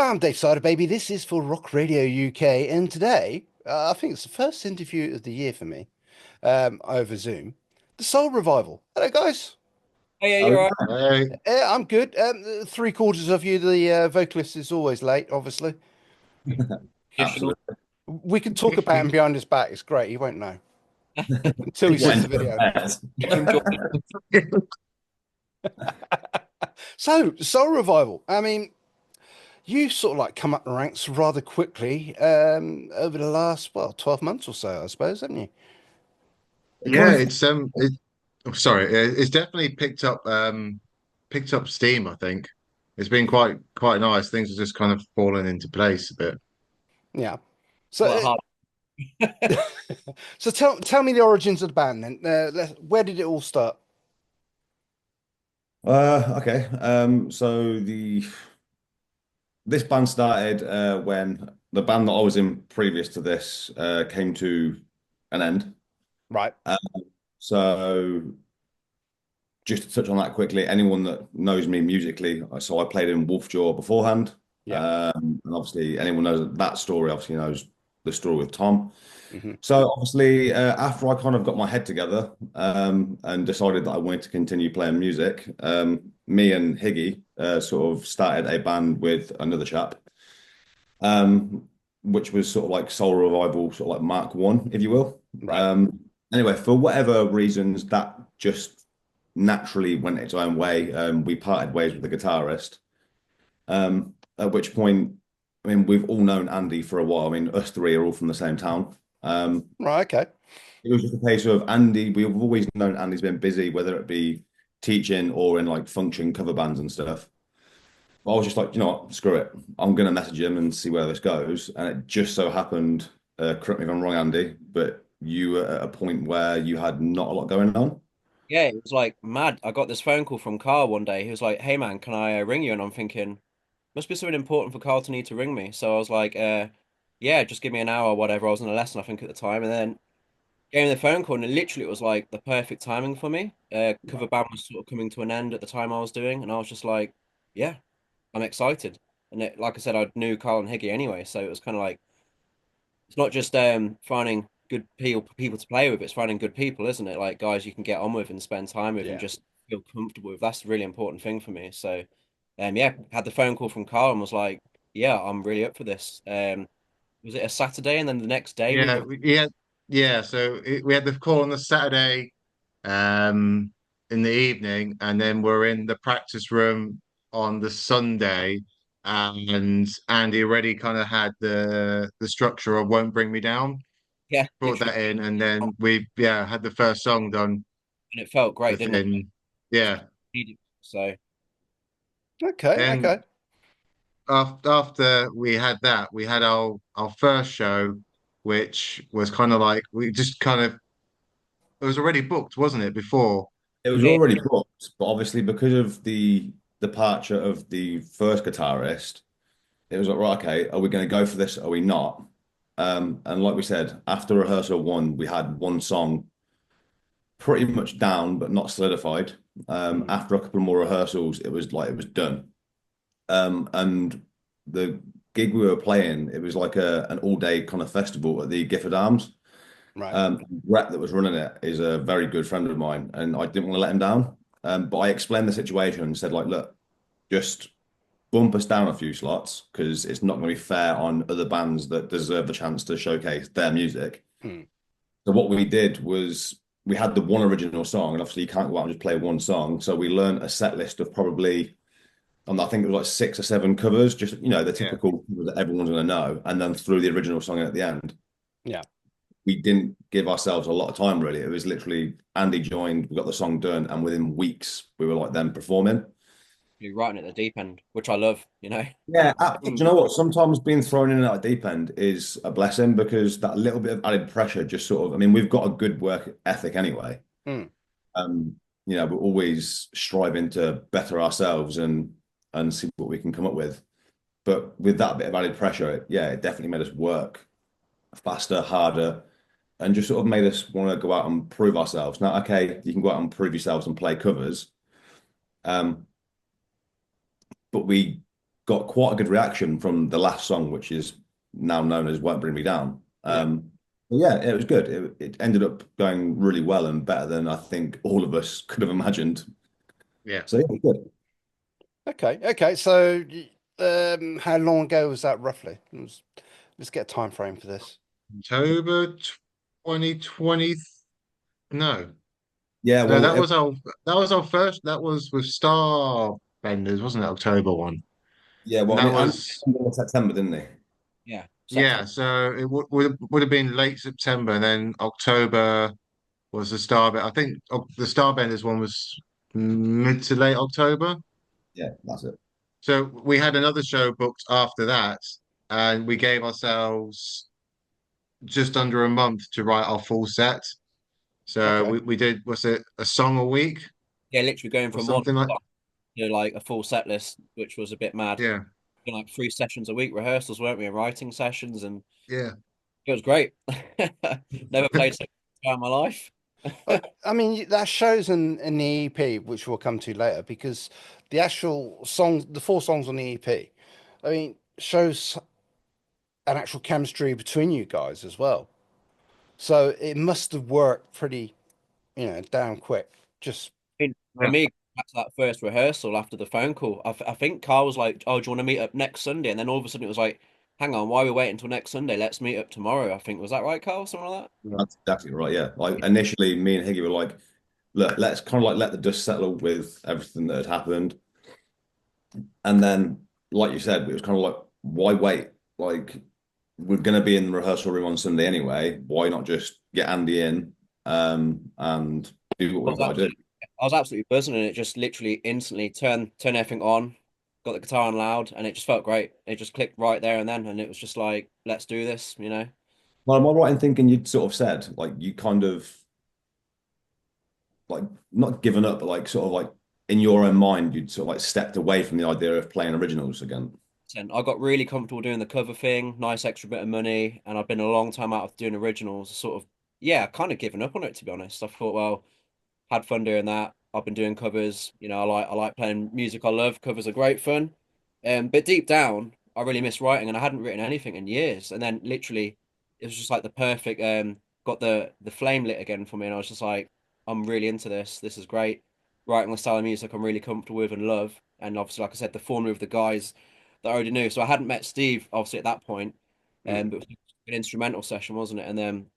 I'm Dave Cyderbaby. This is for Rock Radio UK, and today I think it's the first interview of the year for me over Zoom. The Soul Revival. Hello, guys. Oh yeah, Oh, you're right. yeah. I'm good. Three quarters of you, the vocalist, is always late. Obviously, Traditional. Absolutely. we can talk about him behind his back. It's great. He won't know until he sees When the video. You can enjoy it. So, Soul Revival. I mean, you sort of like come up the ranks rather quickly over the last 12 months or so, I suppose, haven't you? It Kind Yeah, of. sorry, it's definitely picked up steam, I think. It's been quite nice. Things are just kind of fallen into place a bit. Yeah. So, What hard? so tell me the origins of the band then. Where did it all start? Okay. So the this band started when the band that I was in previous to this came to an end. Right. Uh, so just to touch on that quickly, anyone that knows me musically, so I played in Wolfjaw beforehand. Yeah. And obviously anyone knows that story, obviously knows the story with Tom. Hmm. So obviously, after I kind of got my head together and decided that I wanted to continue playing music, me and Higgy sort of started a band with another chap, um, which was sort of like Soul Revival, sort of like Mark One, if you will. Right. Anyway, for whatever reasons, that just naturally went its own way. We parted ways with the guitarist. At which point, I mean, we've all known Andy for a while. I mean, us three are all from the same town. Right. Okay. It was just a case of Andy. We've always known Andy's been busy, whether it be teaching or in like function cover bands and stuff. But I was just like, you know what, screw it. I'm gonna message him and see where this goes. And it just so happened, correct me if I'm wrong, Andy, but you were at a point where you had not a lot going on. Yeah, it was like mad. I got this phone call from Carl one day. He was like, "Hey man, can I ring you?" And I'm thinking, must be something important for Carl to need to ring me. So I was like, "Yeah, just give me an hour or whatever." I was in a lesson, I think, at the time, and then gave him the phone call, and literally it was like the perfect timing for me. Cover Right. band was sort of coming to an end at the time I was doing, and I was just like, "Yeah, I'm excited." And like I said, I knew Carl and Higgy anyway, so it was kind of like it's not just finding good people to play with, it's finding good people, isn't it? Like guys you can get on with and spend time with and Yeah. just feel comfortable with. That's a really important thing for me. So yeah, had the phone call from Carl and was like, yeah, I'm really up for this. Was it a Saturday and then the next day we Yeah, were yeah. We had the call on the Saturday, um, in the evening, and then we're in the practice room on the Sunday, and Andy already kind of had the structure of "Won't Bring Me Down." yeah, Brought literally that in, and then we had the first song done and it felt great, didn't it? within yeah. So Okay. Then Okay. after we had that, we had our first show, which was kind of like we just kind of it was already booked, wasn't it, before? It was yeah, already booked, but obviously because of the departure of the first guitarist, it was like, right, okay, are we going to go for this? Are we not? And like we said, after rehearsal one, we had one song pretty much down, but not solidified. Mhm. After a couple more rehearsals, it was like it was done. And the gig we were playing, it was like an all-day kind of festival at the Gifford Arms. Right. Brett that was running it is a very good friend of mine, and I didn't want to let him down. But I explained the situation and said, like, look, just bump us down a few slots because it's not going to be fair on other bands that deserve the chance to showcase their music. Mm. So what we did was we had the one original song, and obviously you can't go out and just play one song. So we learned a set list of probably, I think it was like 6 or 7 covers, just the Yeah. typical covers that everyone's going to know, and then threw the original song in at the end. Yeah. We didn't give ourselves a lot of time really. It was literally Andy joined, we got the song done, and within weeks we were like then performing. you're right at the deep end, which I love. Yeah, do you Mm. know what? Sometimes being thrown in at a deep end is a blessing because that little bit of added pressure just sort of, I mean, we've got a good work ethic anyway. Mm. Um, we're always striving to better ourselves and see what we can come up with. But with that bit of added pressure, it definitely made us work faster, harder, and just sort of made us want to go out and prove ourselves. Now, okay, you can go out and prove yourselves and play covers, um, but we got quite a good reaction from the last song, which is now known as "Won't Bring Me Down." Yeah. But yeah, it was good. It ended up going really well and better than I think all of us could have imagined. Yeah. So yeah, it was good. Okay. Okay. So, how long ago was that roughly? Let's get a time frame for this. October 2020. No, Yeah, no, well, that was our first. That was with Star Benders, wasn't it? October one, yeah, and well, I that mean, and was in September, didn't they? Yeah, yeah. September. So it would have been late September, and then October was the Star. I think the Star Benders one was mid to late October. Yeah, that's it. So we had another show booked after that, and we gave ourselves just under a month to write our full set. So Okay. we did, was it a song a week Yeah, literally going or from one something like? song to like a full set list, which was a bit mad. Yeah, Like 3 sessions a week, rehearsals, weren't we, and writing sessions, and yeah. it was great. Never played so much in my life. I mean, that shows in the EP, which we'll come to later, because the actual songs, the 4 songs on the EP, I mean, shows an actual chemistry between you guys as well. So it must have worked pretty, damn quick. Just mean, for Yeah. me, that's that first rehearsal after the phone call. I think Carl was like, "Oh, do you want to meet up next Sunday?" And then all of a sudden it was like, "Hang on, why are we waiting until next Sunday? Let's meet up tomorrow." I think was that right, Carl? Something like That's exactly right. Yeah, like initially, me and Higgy were like, "Look, let's kind of like let the dust settle with everything that had happened," and then, like you said, it was kind of like, "Why wait? Like, we're going to be in the rehearsal room on Sunday anyway. Why not just get Andy in, and do what we've got to do?" I was absolutely buzzing, and it just literally instantly turned everything on, got the guitar on loud, and it just felt great. It just clicked right there and then, and it was just like, "Let's do this," you know. Well, am I right in thinking you'd sort of said like you kind of like not given up, but like sort of like in your own mind, you'd sort of like stepped away from the idea of playing originals again? And I got really comfortable doing the cover thing, nice extra bit of money, and I've been a long time out of doing originals. Sort of, yeah, kind of given up on it to be honest. I thought, well, had fun doing that. I've been doing covers. I like playing music I love. Covers are great fun. But deep down, I really miss writing, and I hadn't written anything in years. And then literally, it was just like the perfect. Got the flame lit again for me, and I was just like, I'm really into this. This is great. Writing the style of music I'm really comfortable with and love. And obviously, like I said, the formula of the guys that I already knew. So I hadn't met Steve obviously at that point, mm. but it was an instrumental session, wasn't it? And then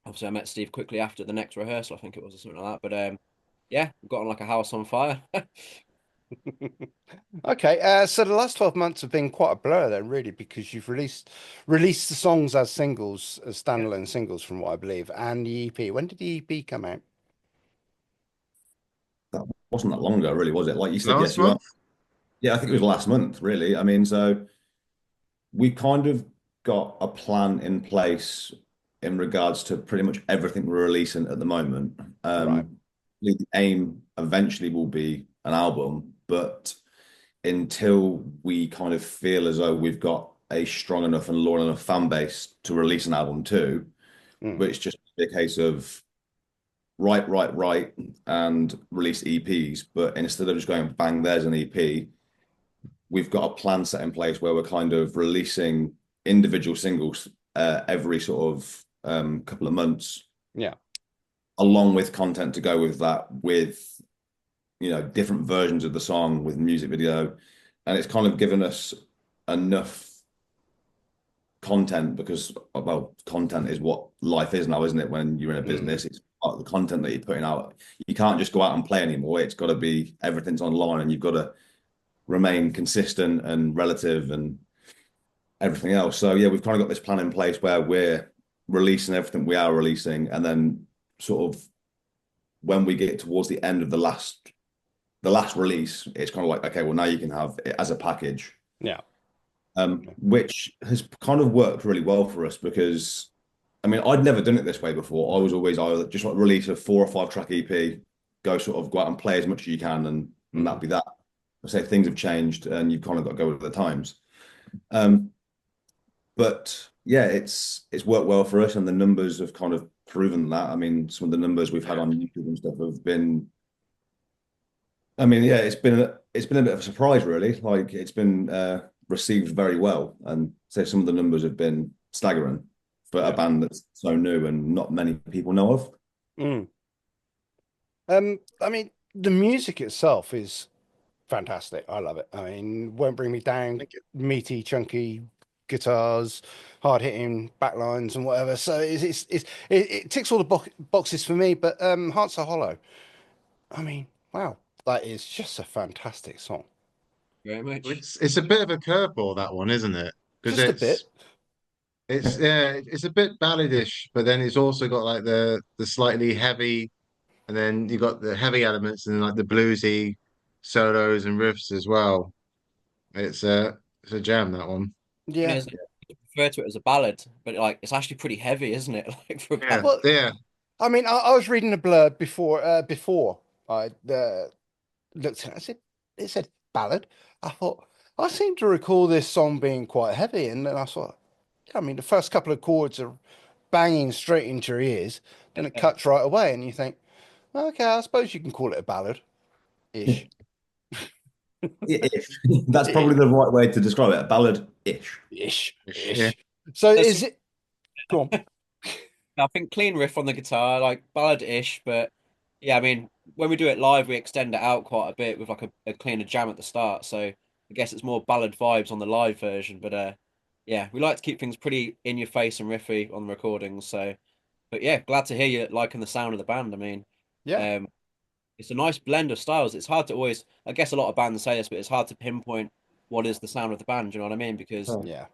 obviously I met Steve quickly after the next rehearsal, I think it was or something like that. But yeah, got on like a house on fire. Okay. So the last 12 months have been quite a blur then, really, because you've released the songs as singles, as Yeah. standalone singles, from what I believe, and the EP. When did the EP come out? That wasn't that long ago, really, was it? Like you said, Last yes, you are. month? Yeah, I think it was last month, really. I mean, so we kind of got a plan in place in regards to pretty much everything we're releasing at the moment. Right. The aim eventually will be an album, but until we kind of feel as though we've got a strong enough and loyal enough fan base to release an album too, Mm. which just be a case of write, and release EPs. But instead of just going bang, there's an EP, we've got a plan set in place where we're kind of releasing individual singles every sort of couple of months, Yeah. along with content to go with that, with different versions of the song with music video, and it's kind of given us enough content because well, content is what life is now, isn't it? When you're in a Mm. business, it's part of the content that you're putting out. You can't just go out and play anymore. It's got to be everything's online, and you've got to remain consistent and relative and everything else. So yeah, we've kind of got this plan in place where we're releasing everything we are releasing, and then sort of when we get towards the end of the last release, it's kind of like, okay, well now you can have it as a package, Yeah. which has kind of worked really well for us because I mean I'd never done it this way before. I was always either just like release a 4 or 5 track EP, go sort of go out and play as much as you can, and that'd Mm. be that. I say things have changed, and you've kind of got to go with the times. Um, But yeah, it's worked well for us, and the numbers have kind of proven that. I mean, some of the numbers we've had Yeah. on YouTube and stuff have been. I mean, yeah, it's been a bit of a surprise, really. Like it's been received very well, and say some of the numbers have been staggering for a Yeah. band that's so new and not many people know of. Mm. I mean, the music itself is fantastic. I love it. I mean, Won't Bring Me Down, Thank you. meaty, chunky guitars, hard hitting backlines and whatever. So it ticks all the boxes for me. But Hearts Are Hollow. I mean, wow, that is just a fantastic song. Very much. It's a bit of a curveball, that one, isn't it? Because Just a bit. it's yeah, it's a bit balladish, but then it's also got like the slightly heavy, and then you got the heavy elements and like the bluesy solos and riffs as well. It's a jam, that one. And Yeah. it's refer to it as a ballad, but like it's actually pretty heavy, isn't it? Like for a Yeah, ballad. Well, yeah, I mean, I was reading a blurb before I looked at it. I said, it said ballad. I thought, I seem to recall this song being quite heavy. And then I thought, yeah, I mean, the first couple of chords are banging straight into your ears. Then it cuts right away. And you think, okay, I suppose you can call it a ballad-ish. Ish. That's probably the right way to describe it. A ballad-ish. Ish, yeah. ish. So So is it, go on. I think clean riff on the guitar, like ballad-ish, but yeah, I mean, when we do it live, we extend it out quite a bit with like a cleaner jam at the start. So I guess it's more ballad vibes on the live version, but yeah, we like to keep things pretty in your face and riffy on the recordings. So, but yeah, glad to hear you liking the sound of the band. I mean, Yeah, um, it's a nice blend of styles. It's hard to always, I guess a lot of bands say this, but it's hard to pinpoint what is the sound of the band. Do you know what I mean? Because Oh, yeah.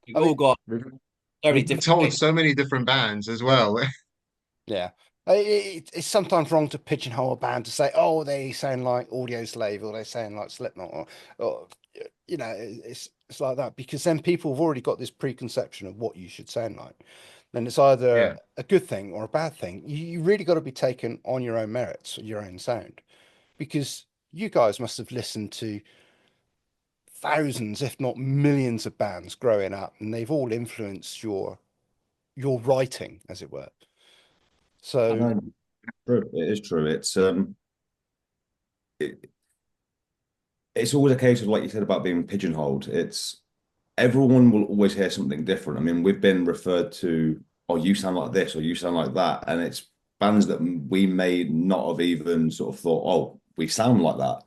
we've I mean, all got we've, so many we've been different told tastes. so many different bands as well. yeah. It's sometimes wrong to pigeonhole a band to say, oh, they sound like Audio Slave or they sound like Slipknot or you know, it's like that because then people have already got this preconception of what you should sound like. Then it's either Yeah, a good thing or a bad thing. You really got to be taken on your own merits, your own sound, because you guys must have listened to thousands, if not millions, of bands growing up, and they've all influenced your writing, as it were. So No, true. It is true. It, it's always a case of like you said about being pigeonholed. It's everyone will always hear something different. I mean, we've been referred to, oh, you sound like this or you sound like that, and it's bands that we may not have even sort of thought, oh, we sound like that.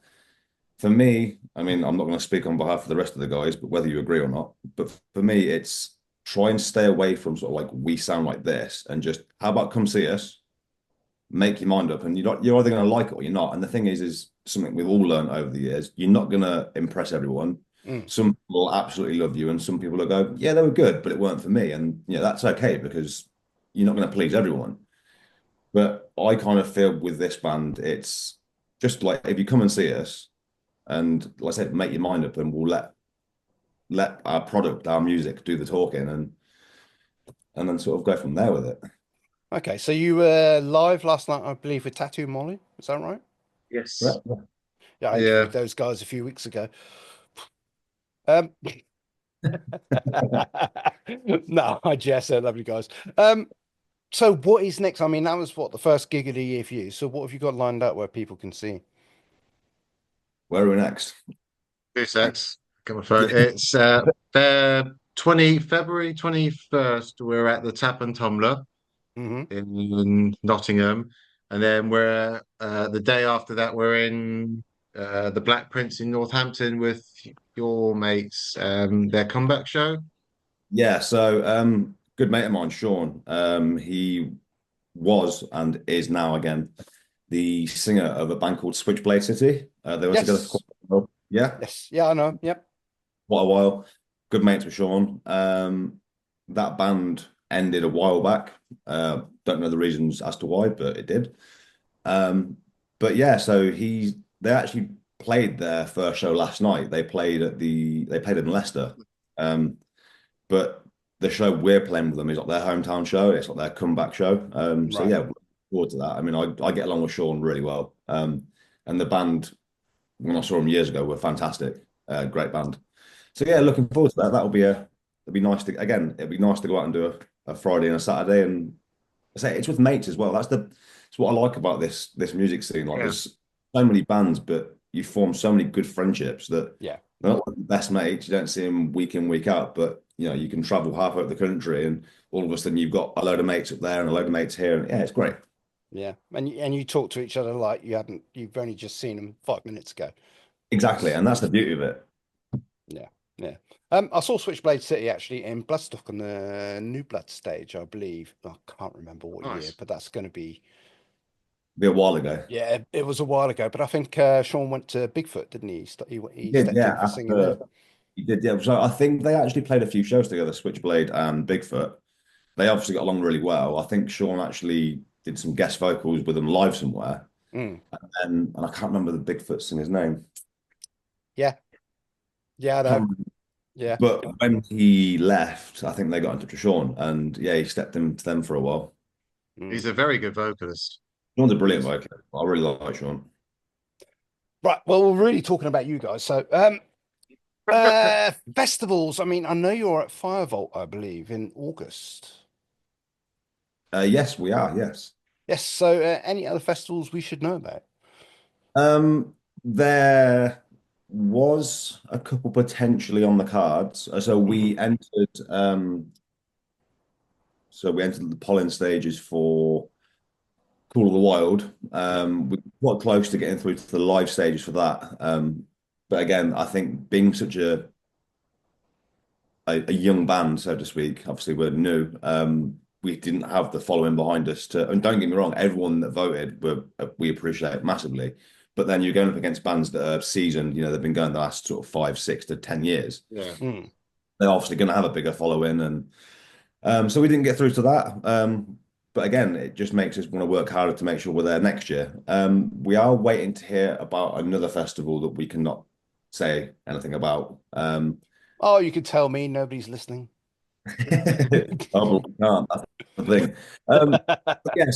For me, I mean, I'm not going to speak on behalf of the rest of the guys, but whether you agree or not, but for me, it's try and stay away from sort of like we sound like this, and just how about come see us, make your mind up, and you're either going to like it or you're not. And the thing is something we've all learned over the years. You're not going to impress everyone. mm, Some people will absolutely love you, and some people will go, yeah, they were good, but it weren't for me. And yeah, that's okay because you're not going to please everyone. But I kind of feel with this band, it's just like if you come and see us, and like I said, make your mind up, and we'll let our product, our music, do the talking, and then sort of go from there with it. okay, so you were live last night, I believe, with Tattoo Molly. Is that right? yes, Right. Yeah, I yeah. interviewed those guys a few weeks ago. Um, no, I jest. They're lovely guys. So what is next? I mean, that was what the first gig of the year for you. So what have you got lined up where people can see? Where are we next? 2 sets. Got my phone. It's 20 February 21st. We're at the Tap and Tumbler Hmm. in Nottingham, and then we're the day after that we're in the Black Prince in Northampton with your mates. Their comeback show. Yeah, so good mate of mine, Sean. He was and is now again the singer of a band called Switchblade City. They were together for Yes. quite a while. Yeah, Yes. Yeah, I know. Yep. quite a while. Good mates with Sean. That band ended a while back. Don't know the reasons as to why, but it did. Um, but yeah, so they actually played their first show last night. They played in Leicester. Um, but the show we're playing with them is like their hometown show. It's like their comeback show. So Right. yeah, looking forward to that. I mean, I get along with Sean really well. And the band when I saw them years ago were fantastic. Great band. So yeah, looking forward to that. It'd be nice to again. It'd be nice to go out and do a Friday and a Saturday, and I say it's with mates as well. It's what I like about this music scene. Like Yeah, there's so many bands, but you form so many good friendships that Yeah. best mates. You don't see them week in, week out, but you can travel halfway up the country, and all of a sudden you've got a load of mates up there and a load of mates here, and yeah, it's great. Yeah, and you talk to each other like you've only just seen them 5 minutes ago. Exactly, and that's the beauty of it. Yeah, yeah. I saw Switchblade City actually in Bloodstock on the New Blood stage, I believe. I can't remember what year, Nice. but that's going to be. Be a while ago. Yeah, it was a while ago, but I think Sean went to Bigfoot, didn't he? He Did stepped in yeah for singing there. after he did yeah. So I think they actually played a few shows together, Switchblade and Bigfoot. They obviously got along really well. I think Sean actually did some guest vocals with them live somewhere, Mm. and I can't remember the Bigfoot singer's name. Yeah, yeah, I know. Can't remember. Yeah. But when he left, I think they got in touch with Sean, and yeah, he stepped into them for a while. Mm. He's a very good vocalist. Sean's a He brilliant is. vocal. I really like Sean. Right. Well, we're really talking about you guys. So, festivals. I mean, I know you're at Firebolt, I believe, in August. Yes, we are. Yes. Yes. So, any other festivals we should know about? There was a couple potentially on the cards. So Hmm. we entered the polling stages for Call of the Wild. Yeah. We got close to getting through to the live stages for that. But again, I think being such a young band, so to speak, obviously we're new. We didn't have the following behind us and don't get me wrong, everyone that voted we appreciate it massively. But then you're going up against bands that are seasoned, they've been going the last sort of 5, 6 to 10 years. Yeah. Mm. They're obviously going to have a bigger following, and so we didn't get through to that. But again, it just makes us want to work harder to make sure we're there next year. We are waiting to hear about another festival that we cannot say anything about. Oh, you could tell me nobody's listening. Probably can't. That's the thing. But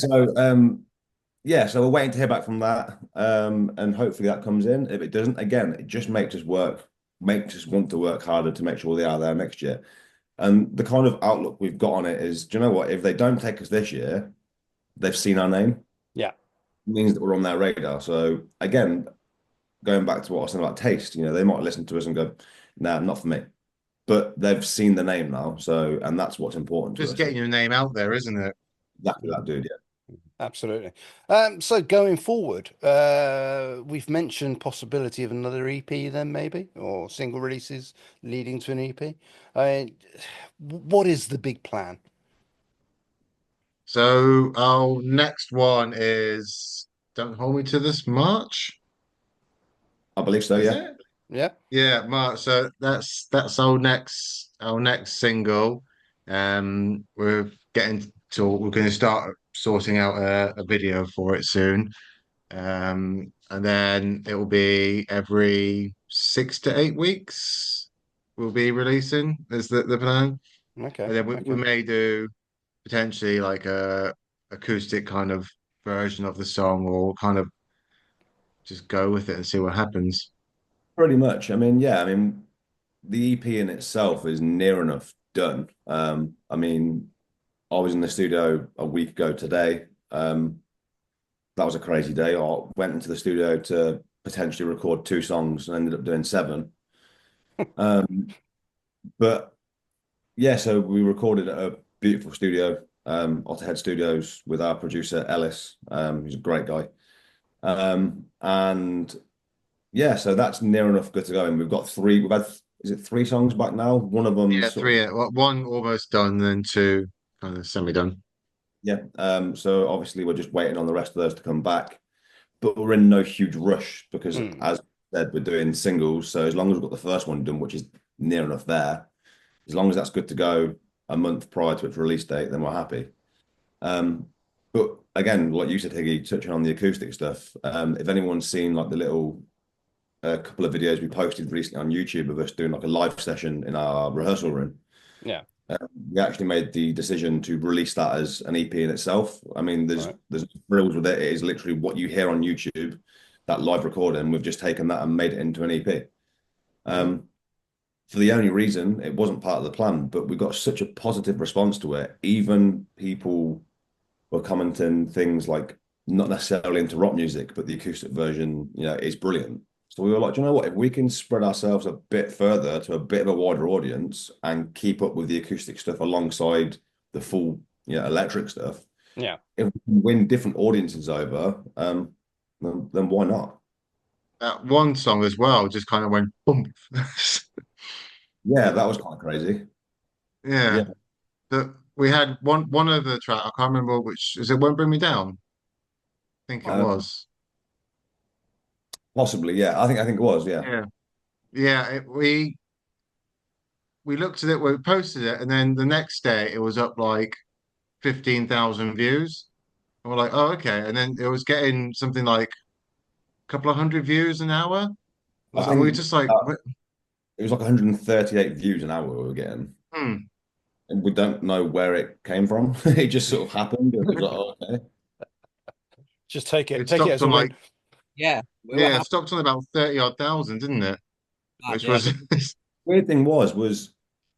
so we're waiting to hear back from that, and hopefully that comes in. If it doesn't, again, it just makes us want to work harder to make sure they are there next year. And the kind of outlook we've got on it is, do you know what? If they don't take us this year, they've seen our name. Yeah. It means that we're on their radar. So again, going back to what I was saying about taste, they might listen to us and go, "Nah, not for me." But they've seen the name now, and that's what's important to Just us. getting your name out there, isn't it? Exactly that, dude. Yeah. Absolutely. So going forward, we've mentioned possibility of another EP then maybe, or single releases leading to an EP. What is the big plan? So our next one is Don't Hold Me to This March, I believe so, is yeah. it? Yeah. Yeah, March. So that's our next single. We're going to start sorting out a video for it soon. And then it will be every 6 to 8 weeks we'll be releasing is the plan. Okay. And then we Okay. may do potentially like a acoustic kind of version of the song or kind of just go with it and see what happens. Pretty much. I mean, yeah, I mean, the EP in itself is near enough done. I mean, I was in the studio a week ago today. That was a crazy day. I went into the studio to potentially record 2 songs and ended up doing 7. Um, but yeah, so we recorded at a beautiful studio, Otterhead Studios, with our producer Ellis. He's a great guy. And yeah, so that's near enough good to go. And we've got 3. We've had, is it 3 songs back now? One of them Yeah, sort of, three. Well, one almost done, then two kind of semi-done. yeah. So obviously we're just waiting on the rest of those to come back. But we're in no huge rush because, Hmm. as I said, we're doing singles. So as long as we've got the first one done, which is near enough there, as long as that's good to go a month prior to its release date, then we're happy. Um, but again, like you said, Higgy, touching on the acoustic stuff, if anyone's seen like the little couple of videos we posted recently on YouTube of us doing like a live session in our rehearsal room, Yeah. we actually made the decision to release that as an EP in itself. I mean, Right. there's thrills with it. It is literally what you hear on YouTube, that live recording. We've just taken that and made it into an EP. Right. For the only reason it wasn't part of the plan, but we got such a positive response to it. Even people were commenting things like not necessarily into rock music, but the acoustic version, is brilliant. So we were like, "Do you know what? If we can spread ourselves a bit further to a bit of a wider audience and keep up with the acoustic stuff alongside the full, electric stuff, Yeah. if we can win different audiences over, then why not?" That one song as well just kind of went boom. Yeah, that was kind of crazy. Yeah, Yeah. We had one other track, I can't remember which is it Won't Bring Me Down? I think it um, was. possibly. Yeah, I think it was. Yeah, Yeah. Yeah, we looked at it, we posted it, and then the next day it was up like 15,000 views. And we're like, oh, okay. And then it was getting something like a couple of hundred views an hour. I And we were think just like, it was like 138 views an hour we were getting, hmm. and we don't know where it came from. It just sort of happened. It was like, oh, okay. Just It take it stopped as a on win. like, Yeah, we were yeah, it happy stopped on about 30 odd thousand, didn't it? with that, Which yeah. was, Weird thing was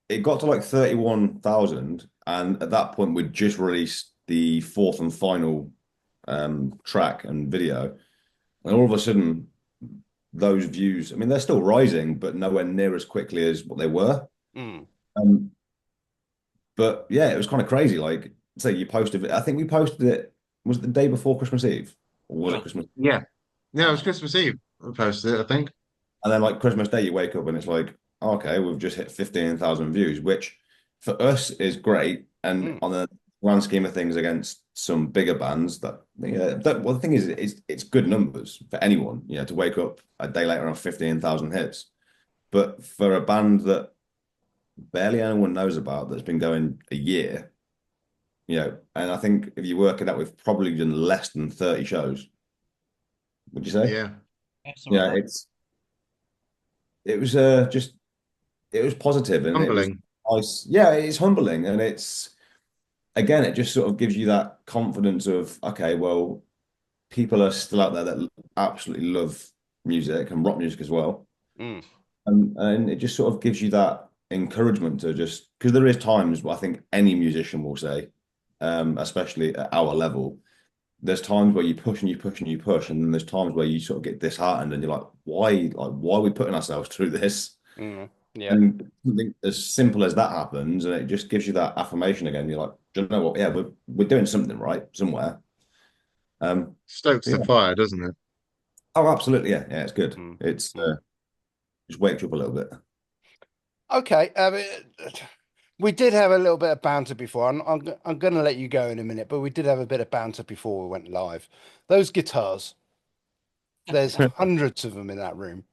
it got to like 31,000, and at that point we'd just released the fourth and final track and video, and all of a sudden those views, I mean, they're still rising, but nowhere near as quickly as what they were. Mm. Um, but yeah, it was kind of crazy. Like, say you posted it, I think we posted it, was it the day before Christmas Eve? Or was it Christmas? yeah. Yeah, it was And Christmas Eve. I posted it, I think. then like Christmas Day, you wake up and it's like, oh, okay, we've just hit 15,000 views, which for us is great. And Mm. on the grand scheme of things against some bigger bands well, the thing is, it's good numbers for anyone, to wake up a day later on 15,000 hits. But for a band that barely anyone knows about that's been going a year, and I think if you work it out, we've probably done less than 30 shows, would you say? Yeah. Yeah, something Yeah, like it was just it was positive and it was Humbling. nice. Yeah, it's humbling and it's again, it just sort of gives you that confidence of okay, well, people are still out there that absolutely love music and rock music as well. Mm. And it just sort of gives you that encouragement to just because there is times where I think any musician will say, especially at our level, there's times where you push and you push and you push, and then there's times where you sort of get disheartened and you're like, why are we putting ourselves through this? Mm. Yeah. And something as simple as that happens, and it just gives you that affirmation again. You're like, do you know what? Yeah, we're doing something right somewhere. Stokes Yeah. the fire, doesn't it? Oh, absolutely. Yeah, yeah, it's good. Mm. It's Mm. just wakes you up a little bit. Okay. We did have a little bit of banter before. I'm going to let you go in a minute, but we did have a bit of banter before we went live. Those guitars, there's hundreds of them in that room.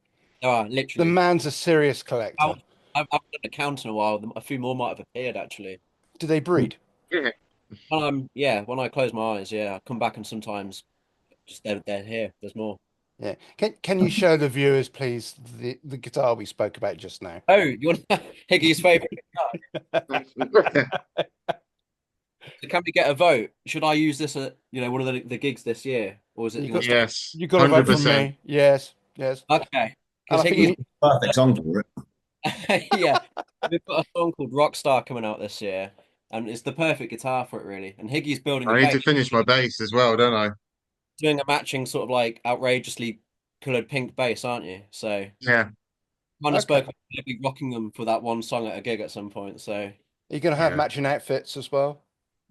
The literally. man's a serious I collector. was, I've done a count in a while. A few more might have appeared actually. Do they breed? Yeah. When I close my eyes, yeah, I come back and sometimes just they're here. There's more. Yeah. Can you show the viewers, please, the guitar we spoke about just now? Oh, you want Higgy's favorite? So can we get a vote? Should I use this at one of the gigs this year, or is it You your got stuff? Yes, you got to vote from 100%. me. Yes, yes. Okay, And because I think Higgy's Perfect song for it. yeah, we've got a song called Rockstar coming out this year, and it's the perfect guitar for it really. And Higgy's building a I need bass, to finish my bass as well, don't I? doing a matching sort of like outrageously coloured pink bass, aren't you? So Yeah, kind of okay. spoke about maybe rocking them for that one song at a gig at some point. So You're gonna have yeah. matching outfits as well.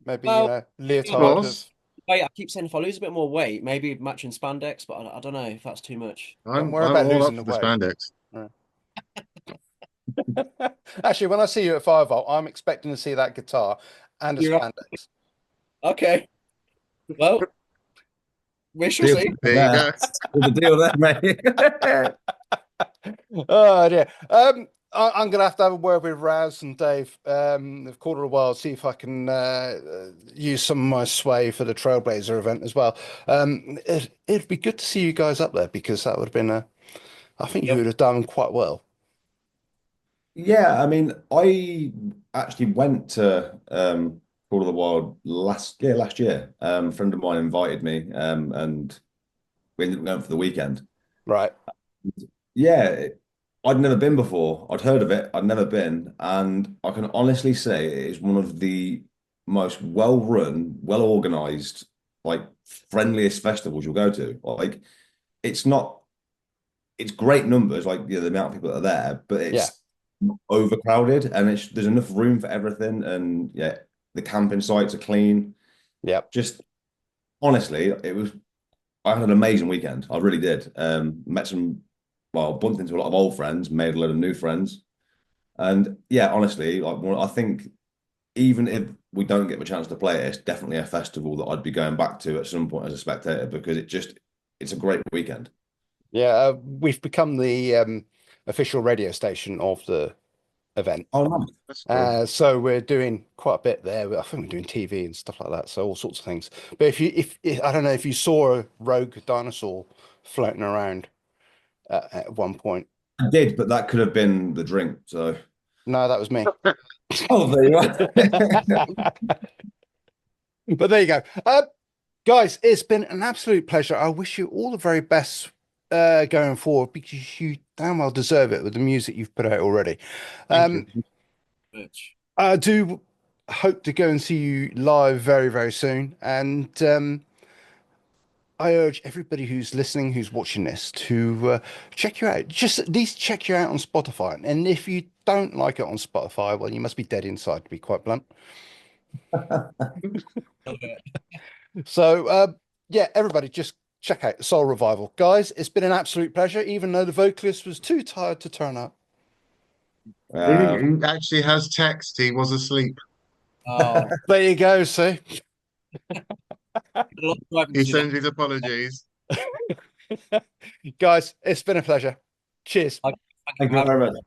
Maybe, well, Of leotard of. course. wait, I keep saying if I lose a bit more weight, maybe matching spandex, but I don't know if that's too much. Don't I'm worry I'm about all up losing the for the weight. spandex. Yeah. Actually, when I see you at 5 volt, I'm expecting to see that guitar and a You're right. spandex. Okay. Well, we shall Deal see. There you there. go. There's a deal there, mate. Oh dear. I'm gonna have to have a word with Raz and Dave. They've called it a while. See if I can use some of my sway for the Trailblazer event as well. It'd be good to see you guys up there because that would have been a. I think you Yep. would have done quite well. Yeah, I mean, I actually went to Call of the Wild last year. A friend of mine invited me, and we ended up going for the weekend. Right. Yeah, I'd never been before. I'd heard of it. I'd never been, and I can honestly say it is one of the most well-run, well-organized, like friendliest festivals you'll go to. Like, it's not. it's great numbers, like the amount of people that are there, but Yeah, it's overcrowded and there's enough room for everything. And yeah, the camping sites are clean. yeah. Just honestly, I had an amazing weekend. I really did. Met well, bumped into a lot of old friends, made a lot of new friends. And yeah, honestly, I think even if we don't get the chance to play it, it's definitely a festival that I'd be going back to at some point as a spectator because it's a great weekend. Yeah, we've become the official radio station of the event. Oh, nice. That's cool. So we're doing quite a bit there. I think we're doing TV and stuff like that, so all sorts of things. But if I don't know if you saw a rogue dinosaur floating around at one point. I did, but that could have been the drink. So, No, that was me. oh, there you are. But there you go. Guys, it's been an absolute pleasure. I wish you all the very best going forward because you damn well deserve it with the music you've put out already. Thank you. Much. I do hope to go and see you live very, very soon. And I urge everybody who's listening, who's watching this, to check you out. Just at least check you out on Spotify. And if you don't like it on Spotify, well, you must be dead inside, to be quite blunt. So, yeah, everybody, just check out Soul Revival. Guys, it's been an absolute pleasure, even though the vocalist was too tired to turn up. He actually has text. He was asleep. Oh, There you go, see? a lot of driving He to do that. sends his apologies. Guys, it's been a pleasure. Cheers. Thank you Thank for you having very me. much.